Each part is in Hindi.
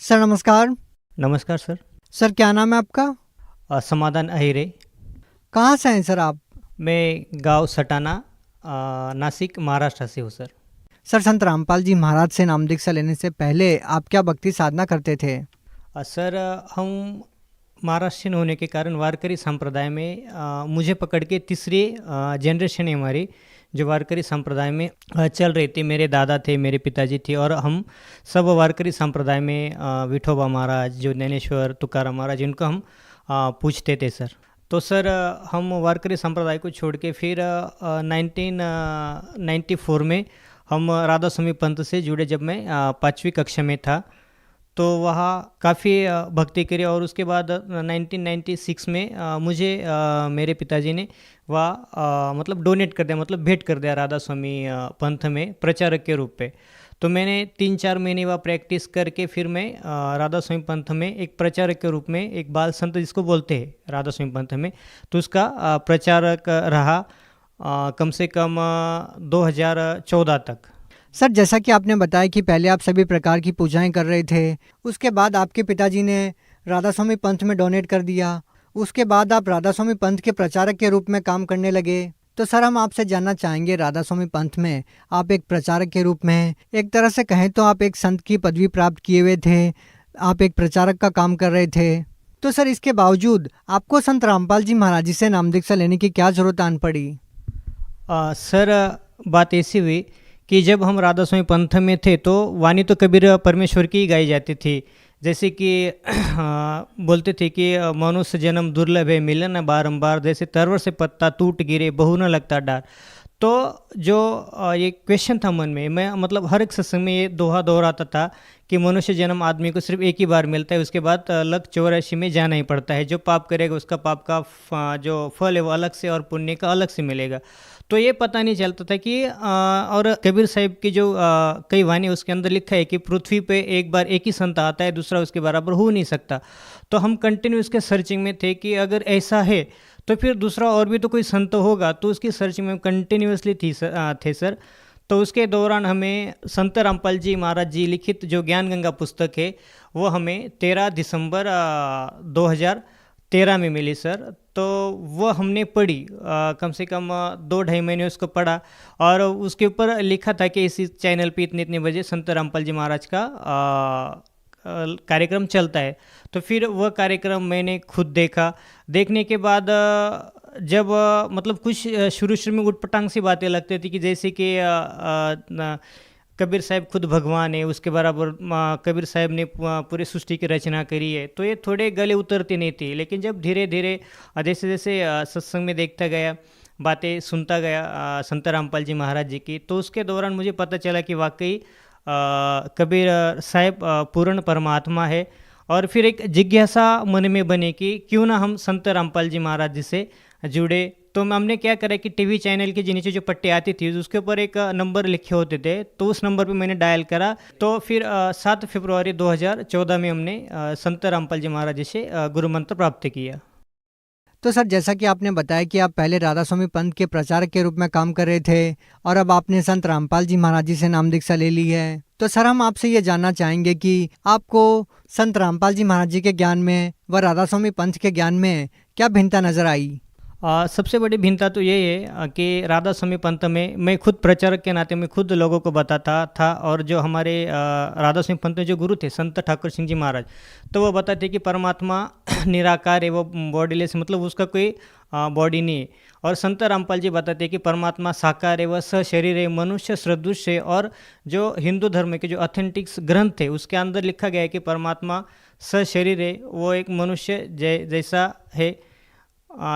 सर नमस्कार। नमस्कार सर। सर क्या नाम है आपका? समाधान अहिरे। कहाँ से हैं सर आप? मैं गांव सटाना, नासिक, महाराष्ट्र से हूँ सर। सर संत रामपाल जी महाराज से नाम दीक्षा लेने से पहले आप क्या भक्ति साधना करते थे? सर, हम महाराष्ट्रियन होने के कारण वारकरी संप्रदाय में मुझे पकड़ के तीसरी जनरेशन है हमारी, जो वारकरी संप्रदाय में चल रही थी। मेरे दादा थे, मेरे पिताजी थे, और हम सब वारकरी संप्रदाय में विठोबा महाराज, जो ज्ञानेश्वर तुकाराम महाराज, इनको हम पूछते थे सर। तो सर, हम वारकरी संप्रदाय को छोड़ के फिर 1994 में हम राधा स्वामी पंथ से जुड़े, जब मैं 5वीं कक्षा में था। तो वहाँ काफ़ी भक्ति करी, और उसके बाद 1996 में मुझे मेरे पिताजी ने वह मतलब डोनेट कर दिया, मतलब भेंट कर दिया राधा स्वामी पंथ में प्रचारक के रूप पे। तो मैंने 3-4 महीने वह प्रैक्टिस करके फिर मैं राधा स्वामी पंथ में एक प्रचारक के रूप में, एक बाल संत जिसको बोलते हैं राधा स्वामी पंथ में, तो उसका प्रचारक रहा कम से कम 2014 तक। सर जैसा कि आपने बताया कि पहले आप सभी प्रकार की पूजाएं कर रहे थे, उसके बाद आपके पिताजी ने राधा स्वामी पंथ में डोनेट कर दिया, उसके बाद आप राधा स्वामी पंथ के प्रचारक के रूप में काम करने लगे। तो सर हम आपसे जानना चाहेंगे, राधा स्वामी पंथ में आप एक प्रचारक के रूप में, एक तरह से कहें तो आप एक संत की पदवी प्राप्त किए हुए थे, आप एक प्रचारक का काम कर रहे थे। तो सर इसके बावजूद आपको संत रामपाल जी महाराज जी से नाम दीक्षा लेने की क्या जरूरत आन पड़ी? सर, बात ऐसी हुई कि जब हम राधा स्वामी पंथ में थे तो वाणी तो कबीर परमेश्वर की ही गाई जाती थी। जैसे कि बोलते थे कि मनुष्य जन्म दुर्लभ है, मिले न बारंबार, जैसे तरवर से पत्ता टूट गिरे, बहू न लगता डार। तो जो ये क्वेश्चन था मन में, मैं मतलब हर एक सत्संग में ये दोहा दोहराता था कि मनुष्य जन्म आदमी को सिर्फ एक ही बार मिलता है, उसके बाद अलग 84 में जाना ही पड़ता है। जो पाप करेगा उसका पाप का जो फल है वो अलग से, और पुण्य का अलग से मिलेगा। तो ये पता नहीं चलता था कि और कबीर साहिब की जो कई वाणी, उसके अंदर लिखा है कि पृथ्वी पे एक बार एक ही संत आता है, दूसरा उसके बराबर हो नहीं सकता। तो हम कंटिन्यू इसके सर्चिंग में थे कि अगर ऐसा है तो फिर दूसरा और भी तो कोई संत होगा। तो उसकी सर्चिंग में कंटिन्यूसली थे सर। तो उसके दौरान हमें संत रामपाल जी महाराज जी लिखित जो ज्ञान गंगा पुस्तक है, वो हमें 13 दिसंबर 2013 में मिली सर। तो वो हमने पढ़ी, कम से कम 2-2.5 महीने उसको पढ़ा, और उसके ऊपर लिखा था कि इसी चैनल पे इतने इतने बजे संत रामपाल जी महाराज का कार्यक्रम चलता है। तो फिर वह कार्यक्रम मैंने खुद देखा। देखने के बाद जब मतलब कुछ शुरू शुरू में उटपटांग सी बातें लगती थी कि जैसे कि कबीर साहब खुद भगवान है, उसके बराबर कबीर साहब ने पूरी सृष्टि की रचना करी है, तो ये थोड़े गले उतरते नहीं थे। लेकिन जब धीरे धीरे जैसे जैसे सत्संग में देखता गया, बातें सुनता गया संत रामपाल जी महाराज जी की, तो उसके दौरान मुझे पता चला कि वाकई कबीर साहब पूर्ण परमात्मा है। और फिर एक जिज्ञासा मन में बने कि क्यों ना हम संत रामपाल जी महाराज जी से जुड़े। तो हमने क्या करा कि टीवी चैनल के नीचे जो पट्टी आती थी उसके ऊपर एक नंबर लिखे होते थे, तो उस नंबर पे मैंने डायल करा। तो फिर 7 फरवरी 2014 में हमने संत रामपाल जी महाराज जी से गुरु मंत्र प्राप्त किया। तो सर जैसा कि आपने बताया कि आप पहले राधा स्वामी पंथ के प्रचारक के रूप में काम कर रहे थे और अब आपने संत रामपाल जी महाराज जी से नाम दीक्षा ले ली है, तो सर हम आपसे ये जानना चाहेंगे कि आपको संत रामपाल जी महाराज जी के ज्ञान में व राधा स्वामी पंथ के ज्ञान में क्या भिन्नता नजर आई? सबसे बड़ी भिन्नता तो ये है कि राधा स्वामी पंथ में मैं खुद प्रचारक के नाते मैं खुद लोगों को बताता था, और जो हमारे राधा स्वामी पंथ में जो गुरु थे संत ठाकुर सिंह जी महाराज, तो वो बताते कि परमात्मा निराकार है, वो बॉडीलेस, मतलब उसका कोई बॉडी नहीं है। और संत रामपाल जी बताते हैं कि परमात्मा साकार है, वह सशरीर है, मनुष्य सदृश है। और जो हिंदू धर्म के जो ऑथेंटिक्स ग्रंथ है उसके अंदर लिखा गया है कि परमात्मा सशरीर है, वो एक मनुष्य जैसा है।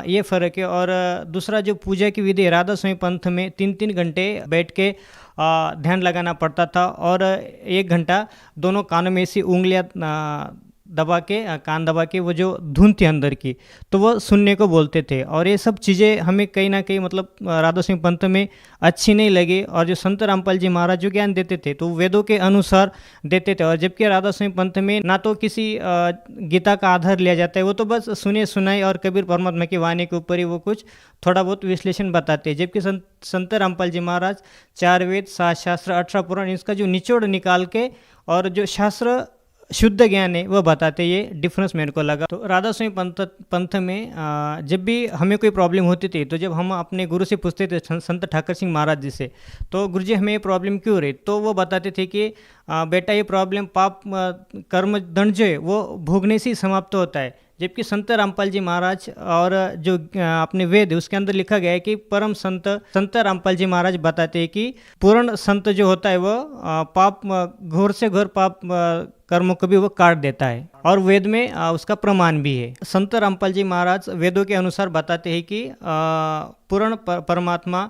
ये फ़र्क है। और दूसरा जो पूजा की विधि है, राधा स्वामी पंथ में 3-3 घंटे बैठ के ध्यान लगाना पड़ता था, और 1 घंटा दोनों कानों में ऐसी उंगलियां दबा के कान दबा के वो जो धुन थी अंदर की, तो वो सुनने को बोलते थे। और ये सब चीज़ें हमें कहीं ना कहीं मतलब राधा स्वामी पंथ में अच्छी नहीं लगी। और जो संत रामपाल जी महाराज जो ज्ञान देते थे तो वेदों के अनुसार देते थे, और जबकि राधा स्वामी पंथ में ना तो किसी गीता का आधार लिया जाता है, वो तो बस सुने सुनाई और कबीर परमात्मा की वाणी के ऊपर ही वो कुछ थोड़ा बहुत विश्लेषण बताते हैं। जबकि संत रामपाल जी महाराज 4 वेद, 7 शास्त्र, 18 पुराण, इसका जो निचोड़ निकाल के और जो शास्त्र शुद्ध ज्ञान है वह बताते, ये डिफरेंस मेरे को लगा। तो राधा स्वामी पंथ में जब भी हमें कोई प्रॉब्लम होती थी, तो जब हम अपने गुरु से पूछते थे, संत ठाकर सिंह महाराज जी से, तो गुरु जी हमें ये प्रॉब्लम क्यों रही, तो वो बताते थे कि बेटा ये प्रॉब्लम पाप कर्म दंड जो है वो भोगने से ही समाप्त होता है। जबकि संत रामपाल जी महाराज और जो अपने वेद है उसके अंदर लिखा गया है कि परम संत रामपाल जी महाराज बताते हैं कि पूर्ण संत जो होता है वो पाप घोर से घोर पाप कर्मों को भी वो काट देता है, और वेद में उसका प्रमाण भी है। संत रामपाल जी महाराज वेदों के अनुसार बताते हैं कि पूर्ण परमात्मा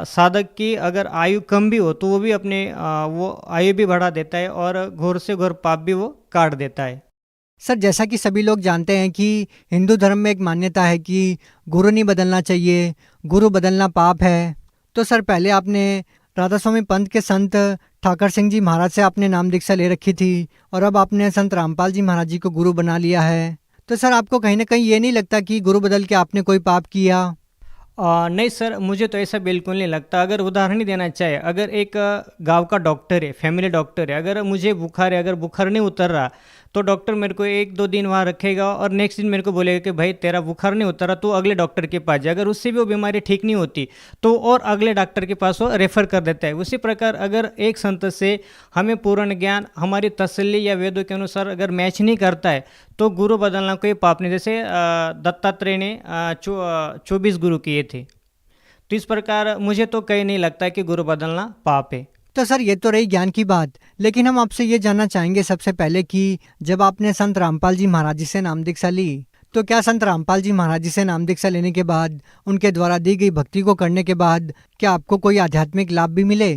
साधक की अगर आयु कम भी हो तो वो भी अपने वो आयु भी बढ़ा देता है और घोर से घोर पाप भी वो काट देता है। सर, जैसा कि सभी लोग जानते हैं कि हिंदू धर्म में एक मान्यता है कि गुरु नहीं बदलना चाहिए, गुरु बदलना पाप है। तो सर, पहले आपने राधा स्वामी पंथ के संत ठाकर सिंह जी महाराज से आपने नाम दीक्षा ले रखी थी, और अब आपने संत रामपाल जी महाराज जी को गुरु बना लिया है। तो सर, आपको कहीं ना कहीं ये नहीं लगता कि गुरु बदल के आपने कोई पाप किया? नहीं सर, मुझे तो ऐसा बिल्कुल नहीं लगता। अगर उदाहरण ही देना चाहे, अगर एक गांव का डॉक्टर है, फैमिली डॉक्टर है, अगर मुझे बुखार है, अगर बुखार नहीं उतर रहा तो डॉक्टर मेरे को 1-2 दिन वहाँ रखेगा और नेक्स्ट दिन मेरे को बोलेगा कि भाई तेरा बुखार नहीं उतरा, तो अगले डॉक्टर के पास जा। अगर उससे भी वो बीमारी ठीक नहीं होती तो और अगले डॉक्टर के पास वो रेफ़र कर देता है। उसी प्रकार अगर एक संत से हमें पूर्ण ज्ञान हमारी तसल्ली या वेदों के अनुसार अगर मैच नहीं करता है तो गुरु बदलना कोई पाप नहीं। जैसे दत्तात्रेय ने 24 गुरु किए थे, तो इस प्रकार मुझे तो कहीं नहीं लगता कि गुरु बदलना पाप है। तो सर, ये तो रही ज्ञान की बात, लेकिन हम आपसे ये जानना चाहेंगे सबसे पहले कि जब आपने संत रामपाल जी महाराज जी से नाम दीक्षा ली, तो क्या संत रामपाल जी महाराज जी से नाम दीक्षा लेने के बाद, उनके द्वारा दी गई भक्ति को करने के बाद, क्या आपको कोई आध्यात्मिक लाभ भी मिले?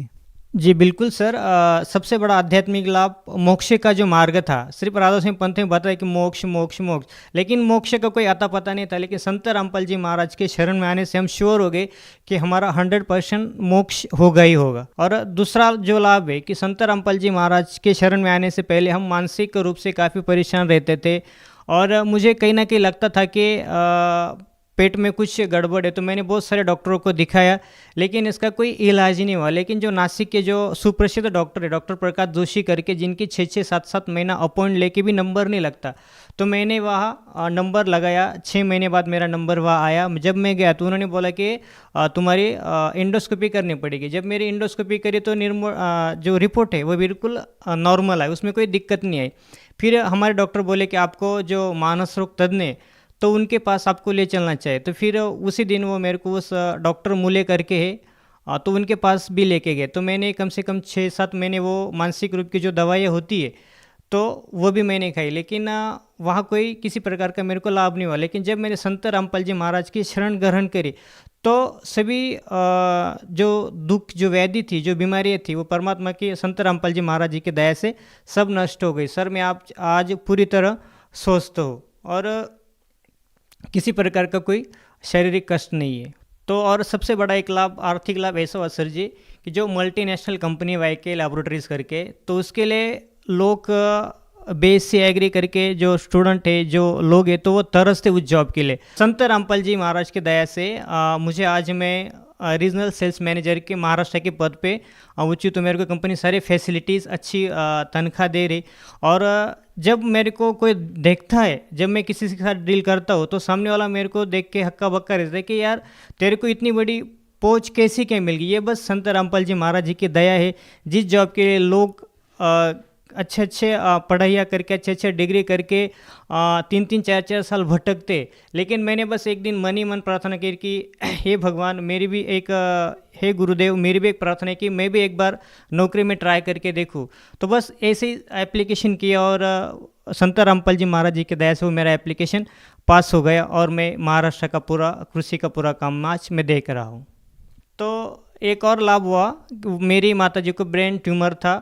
जी बिल्कुल सर, सबसे बड़ा आध्यात्मिक लाभ मोक्ष का जो मार्ग था, सिर्फ राधा स्वामी पंथ में बताया कि मोक्ष मोक्ष मोक्ष, लेकिन मोक्ष का कोई अता पता नहीं था। लेकिन संत रामपाल जी महाराज के शरण में आने से हम श्योर हो गए कि हमारा 100% मोक्ष होगा ही होगा। और दूसरा जो लाभ है कि संत रामपाल जी महाराज के शरण में आने से पहले हम मानसिक रूप से काफ़ी परेशान रहते थे, और मुझे कहीं ना कहीं लगता था कि पेट में कुछ गड़बड़ है। तो मैंने बहुत सारे डॉक्टरों को दिखाया, लेकिन इसका कोई इलाज ही नहीं हुआ। लेकिन जो नासिक के जो सुप्रसिद्ध डॉक्टर है, डॉक्टर प्रकाश जोशी करके, जिनकी 6-6 7-7 महीना अपॉइंट लेके भी नंबर नहीं लगता, तो मैंने वहाँ नंबर लगाया। 6 महीने बाद मेरा नंबर वहाँ आया। जब मैं गया तो उन्होंने बोला कि तुम्हारी इंडोस्कोपी करनी पड़ेगी। जब मेरी इंडोस्कोपी करी तो जो रिपोर्ट है वो बिल्कुल नॉर्मल है, उसमें कोई दिक्कत नहीं आई। फिर हमारे डॉक्टर बोले कि आपको जो मानस रोग तज्ञ है तो उनके पास आपको ले चलना चाहिए। तो फिर उसी दिन वो मेरे को उस डॉक्टर मूले करके है, तो उनके पास भी लेके गए। तो मैंने कम से कम 6-7 महीने वो मानसिक रूप की जो दवाइयाँ होती है तो वो भी मैंने खाई, लेकिन वहाँ कोई किसी प्रकार का मेरे को लाभ नहीं हुआ। लेकिन जब मैंने संत रामपाल जी महाराज की शरण ग्रहण करी तो सभी जो दुख, जो व्याधि थी, जो बीमारियाँ थी, वो परमात्मा की संत रामपाल जी महाराज जी की दया से सब नष्ट हो गई। सर, मैं आज पूरी तरह स्वस्थ हूँ और किसी प्रकार का कोई शारीरिक कष्ट नहीं है। तो और सबसे बड़ा एक लाभ, आर्थिक लाभ ऐसा हुआ सर जी कि जो मल्टीनेशनल कंपनी वाईके लैबोरेटरीज करके, तो उसके लिए लोग BSc एग्री करके जो स्टूडेंट है, जो लोग हैं, तो वो तरसते उस जॉब के लिए। संत रामपाल जी महाराज की दया से मुझे आज मैं रीजनल सेल्स मैनेजर के महाराष्ट्र के पद पे उच्च, तो मेरे को कंपनी सारे फैसिलिटीज़, अच्छी तनख्वाह दे रही। और जब मेरे को कोई देखता है, जब मैं किसी के साथ डील करता हूँ, तो सामने वाला मेरे को देख के हक्का बक्का रहता है कि यार तेरे को इतनी बड़ी पहुँच कैसी क्या मिल गई। ये बस संत रामपाल जी महाराज जी की दया है। जिस जॉब के लिए लोग अच्छे पढ़ाइयाँ करके, अच्छे डिग्री करके 3-3 4-4 साल भटकते, लेकिन मैंने बस एक दिन मन ही मन प्रार्थना की कि हे भगवान, मेरी भी एक हे गुरुदेव, मेरी भी एक प्रार्थना है कि मैं भी एक बार नौकरी में ट्राई करके देखूं। तो बस ऐसे ही एप्लीकेशन किया और संत रामपाल जी महाराज जी की दया से वो मेरा एप्लीकेशन पास हो गया और मैं महाराष्ट्र का पूरा कृषि का पूरा काम आज मैं देख रहा हूँ। तो एक और लाभ हुआ, मेरी माता जी को ब्रेन ट्यूमर था,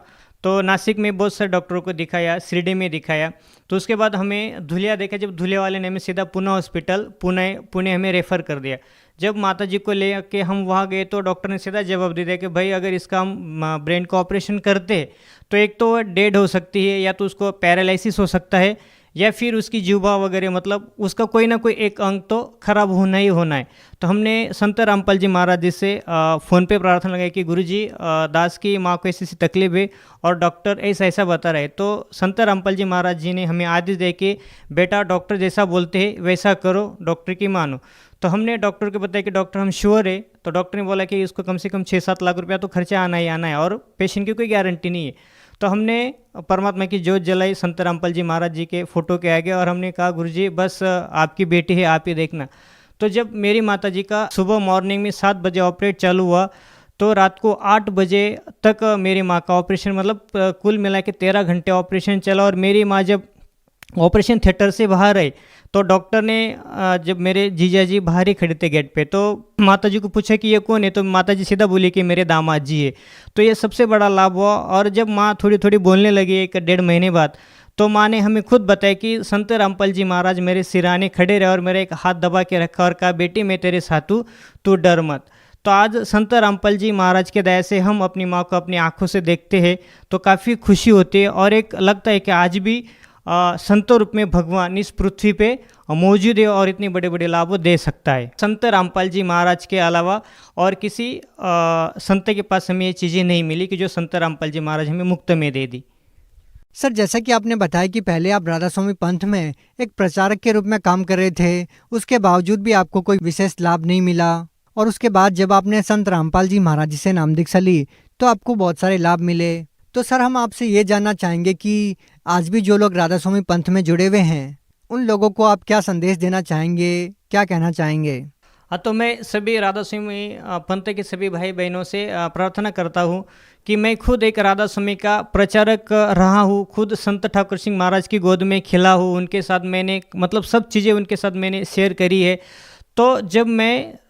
तो नासिक में बहुत सारे डॉक्टरों को दिखाया, शिरडी में दिखाया। तो उसके बाद हमें धुलिया देखा। जब धुलिया वाले ने हमें सीधा पुणे हॉस्पिटल, पुणे हमें रेफ़र कर दिया। जब माता जी को ले के हम वहाँ गए तो डॉक्टर ने सीधा जवाब दे दिया कि भाई अगर इसका हम ब्रेन का ऑपरेशन करते तो एक तो डेड हो सकती है, या तो उसको पैरालिसिस हो सकता है, या फिर उसकी जीवा वगैरह, मतलब उसका कोई ना कोई एक अंग तो खराब होना ही होना है। तो हमने संत रामपाल जी महाराज जी से फ़ोन पे प्रार्थना लगाई कि गुरु जी, दास की माँ को ऐसी ऐसी तकलीफ है और डॉक्टर ऐसा ऐसा बता रहे। तो संत रामपाल जी महाराज जी ने हमें आदेश दे कि बेटा डॉक्टर जैसा बोलते हैं वैसा करो, डॉक्टर की मानो। तो हमने डॉक्टर को बताया कि डॉक्टर हम श्योर है। तो डॉक्टर ने बोला कि इसको कम से कम 6-7 लाख रुपया तो खर्चा आना ही आना है और पेशेंट की कोई गारंटी नहीं है। तो हमने परमात्मा की जोत जलाई संत रामपाल जी महाराज जी के फ़ोटो के आगे और हमने कहा गुरु जी बस आपकी बेटी है, आप ही देखना। तो जब मेरी माता जी का सुबह मॉर्निंग में 7 बजे ऑपरेट चालू हुआ तो रात को 8 बजे तक मेरी माँ का ऑपरेशन, मतलब कुल मिला के 13 घंटे ऑपरेशन चला। और मेरी माँ जब ऑपरेशन थिएटर से बाहर आई तो डॉक्टर ने जब मेरे जीजा जी बाहर ही खड़े थे गेट पे, तो माता जी को पूछा कि ये कौन है, तो माता जी सीधा बोली कि मेरे दामाद जी है। तो ये सबसे बड़ा लाभ हुआ। और जब माँ थोड़ी थोड़ी बोलने लगी 1-1.5 महीने बाद, तो माँ ने हमें खुद बताया कि संत रामपाल जी महाराज मेरे सिराने खड़े रहे और मेरा एक हाथ दबा के रखा और कहा बेटी मैं तेरे साथ हूँ, तू डर मत। तो आज संत रामपाल जी महाराज के दया से हम अपनी माँ को अपनी आँखों से देखते हैं तो काफ़ी खुशी होती है और एक लगता है कि आज भी संतों रूप में भगवान इस पृथ्वी पे मौजूद है और इतने बड़े बड़े लाभ दे सकता है। संत रामपाल जी महाराज के अलावा और किसी संत के पास हमें ये चीज़ें नहीं मिली कि जो संत रामपाल जी महाराज हमें मुफ्त में दे दी। सर, जैसा कि आपने बताया कि पहले आप राधा स्वामी पंथ में एक प्रचारक के रूप में काम कर रहे थे, उसके बावजूद भी आपको कोई विशेष लाभ नहीं मिला, और उसके बाद जब आपने संत रामपाल जी महाराज जी से नाम दीक्षा ली तो आपको बहुत सारे लाभ मिले। तो सर, हम आपसे ये जानना चाहेंगे कि आज भी जो लोग राधा स्वामी पंथ में जुड़े हुए हैं उन लोगों को आप क्या संदेश देना चाहेंगे, क्या कहना चाहेंगे? हाँ, तो मैं सभी राधा स्वामी पंथ के सभी भाई बहनों से प्रार्थना करता हूँ कि मैं खुद एक राधा स्वामी का प्रचारक रहा हूँ, खुद संत ठाकुर सिंह महाराज की गोद में खिला हूँ, उनके साथ मैंने मतलब सब चीज़ें उनके साथ मैंने शेयर करी है। तो जब मैं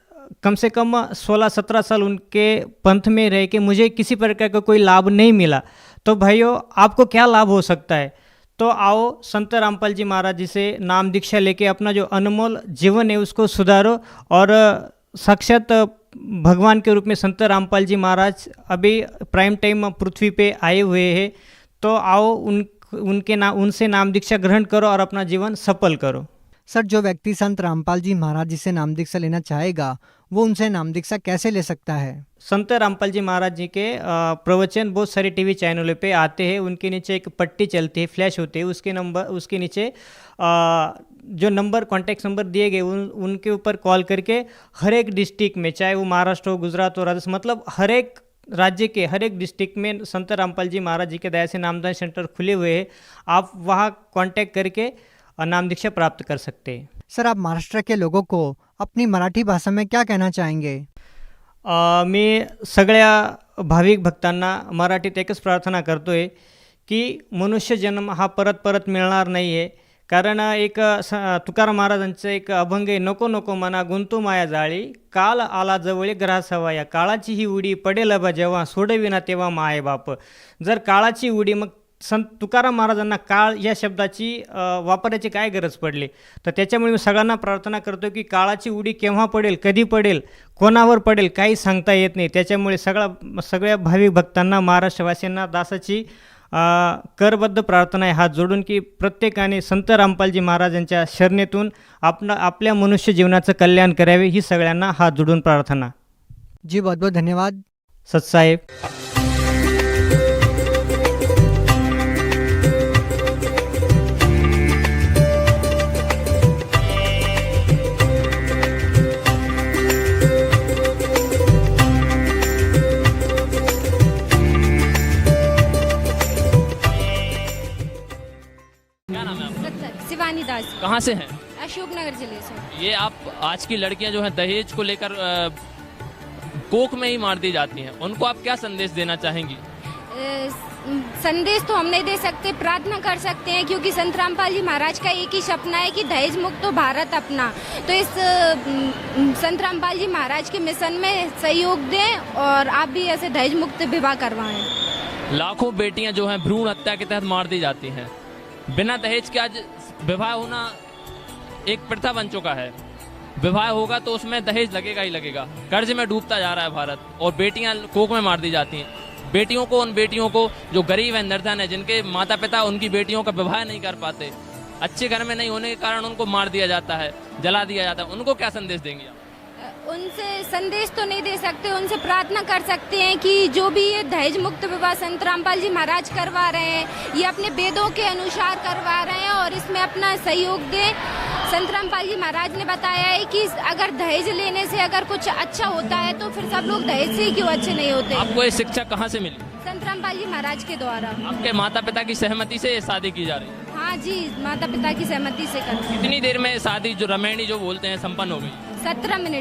कम से कम 16-17 साल उनके पंथ में रह के मुझे किसी प्रकार का कोई लाभ नहीं मिला, तो भाइयों आपको क्या लाभ हो सकता है? तो आओ संत रामपाल जी महाराज जी से नाम दीक्षा लेके अपना जो अनमोल जीवन है उसको सुधारो। और साक्षात भगवान के रूप में संत रामपाल जी महाराज अभी प्राइम टाइम पृथ्वी पे आए हुए हैं, तो आओ उनसे नाम दीक्षा ग्रहण करो और अपना जीवन सफल करो। सर, जो व्यक्ति संत रामपाल जी महाराज जी से नाम दीक्षा लेना चाहेगा वो उनसे नाम दीक्षा कैसे ले सकता है? संत रामपाल जी महाराज जी के प्रवचन बहुत सारे टीवी चैनलों पे आते हैं, उनके नीचे एक पट्टी चलती है, फ्लैश होती है, उसके नीचे जो नंबर कॉन्टैक्ट नंबर दिए गए उनके ऊपर कॉल करके हर एक डिस्ट्रिक्ट में, चाहे वो महाराष्ट्र हो, गुजरात हो, राजस्थान, मतलब हर एक राज्य के हर एक डिस्ट्रिक्ट में संत रामपाल जी महाराज जी के दया से नामदान सेंटर खुले हुए हैं। आप वहाँ कॉन्टैक्ट करके नाम दीक्षा प्राप्त कर सकते हैं। सर, आप महाराष्ट्र के लोगों को अपनी मराठी भाषा में क्या कहना चाहेंगे? मी सगळ्या भाविक भक्तांना मराठीत एकच प्रार्थना करतोय की मनुष्य जन्म हा परत परत मिळणार नाही आहे। कारण एक तुकाराम महाराजांचं एक अभंग आहे, नको नको मना गुंतू माया जाळी, काल आला जवळी ग्रासावा या, काळाची ही उडी पडेल बा जेव्हा, सोडविना तेव्हा माय बाप। जर काळाची उडी, मग संत तुकाराम महाराजांना काळ या शब्दाची वापरायची काय गरज पडली? तर त्याच्यामुळे मी सगळ्यांना प्रार्थना करतो की काळाची उडी केव्हा पडेल, कधी पडेल, कोणावर पडेल काही सांगता येत नाही। त्याच्यामुळे सगळ्या भाविक भक्तांना, महाराष्ट्रवासीयांना दासाची करबद्ध प्रार्थना आहे हात जोडून की प्रत्येकाने संत रामपालजी महाराजांच्या शरणेतून आपल्या मनुष्य जीवनाचं कल्याण करावे, ही सगळ्यांना हात जोडून प्रार्थना। जी, बहुत बहुत धन्यवाद सतसाहेब। क्या नाम है आपका? शिवानी दास, कहाँ से हैं? अशोकनगर जिले से। ये आप आज की लड़कियां जो हैं दहेज को लेकर कोख में ही मार दी जाती हैं, उनको आप क्या संदेश देना चाहेंगी? संदेश तो हम नहीं दे सकते, प्रार्थना कर सकते हैं, क्योंकि संत रामपाल जी महाराज का एक ही सपना है कि दहेज मुक्त तो भारत अपना। तो इस संत रामपाल जी महाराज के मिशन में सहयोग दें और आप भी ऐसे दहेज मुक्त विवाह करवाएं। लाखों बेटियां जो हैं भ्रूण हत्या के तहत मार दी जाती हैं। बिना दहेज के आज विवाह होना एक प्रथा बन चुका है। विवाह होगा तो उसमें दहेज लगेगा ही लगेगा। कर्ज में डूबता जा रहा है भारत और बेटियां कोख में मार दी जाती हैं। उन बेटियों को जो गरीब है, निर्धन है, जिनके माता पिता उनकी बेटियों का विवाह नहीं कर पाते, अच्छे घर में नहीं होने के कारण उनको मार दिया जाता है, जला दिया जाता है, उनको क्या संदेश देंगे आप? उनसे संदेश तो नहीं दे सकते, उनसे प्रार्थना कर सकते हैं कि जो भी ये दहेज मुक्त विवाह संत रामपाल जी महाराज करवा रहे हैं, ये अपने वेदों के अनुसार करवा रहे हैं और इसमें अपना सहयोग दें। संत रामपाल जी महाराज ने बताया है कि अगर दहेज लेने से अगर कुछ अच्छा होता है तो फिर सब लोग दहेज से ही क्यों अच्छे नहीं होते। आपको ये शिक्षा कहाँ से मिली? संत रामपाल जी महाराज के द्वारा। आपके माता पिता की सहमति से ये शादी की जा रही है? हाँ जी, माता पिता की सहमति से कर। कितनी देर में शादी जो रमैनी जो बोलते हैं संपन्न हो गई? 17 मिनट।